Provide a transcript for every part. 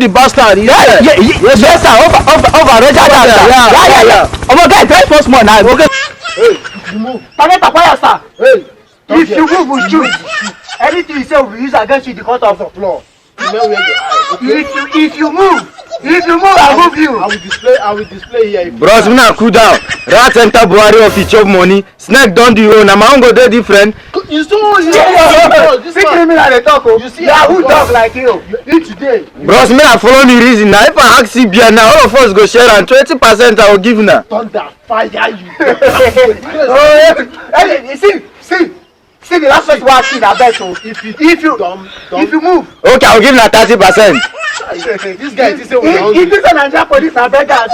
the bastard. Yes, sir. Over. Roger that, sir. Yeah. Omo guy, try first one now. Okay. Hey, you move. Target acquire, sir. Hey. If you move, we shoot. Anything you say, we use against you in the court of law. Floor. You know where the eye. Okay. If you move, I'll move you. I will display here. Bros, me na cool down. Rat enter Buhari office chop money. Snake don do own. Na my own go dey different. You saw this See criminal they talk. You see who talk like you? You today. Bros, me na follow me reason. Now if I ask CBN now, all of us go share and 20% I will give na. Thunder fire you. Hey, see the last person I see that bet. So if you move, Okay, I will give na 30%. This guy is saying if this is Nigeria police, I beg that.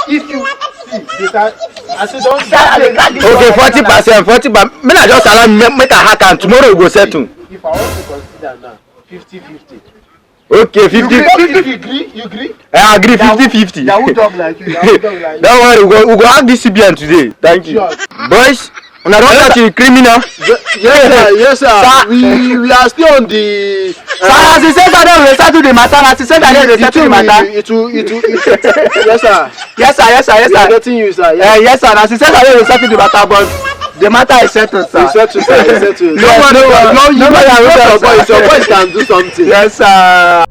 If you I said don't Okay, 40%. 40%. Me na just allow me make a hack and tomorrow we go settle. If I want to consider now 50-50. Okay, 50. You agree? I agree 50-50. who talk like you? Don't worry, we go hack this CBN today. Thank you. Boys, una don catch the criminal. Yes, sir. We are still on the. Sir, as he said that we settle the matter. As he said that we settle the matter. Yes, sir. Yes, sir. We are getting you, sir. Yes, sir. As he said that we settle the matter, but the matter is settled, sir. It's settled, sir. It's settled. No, your boys can do something. Yes, sir.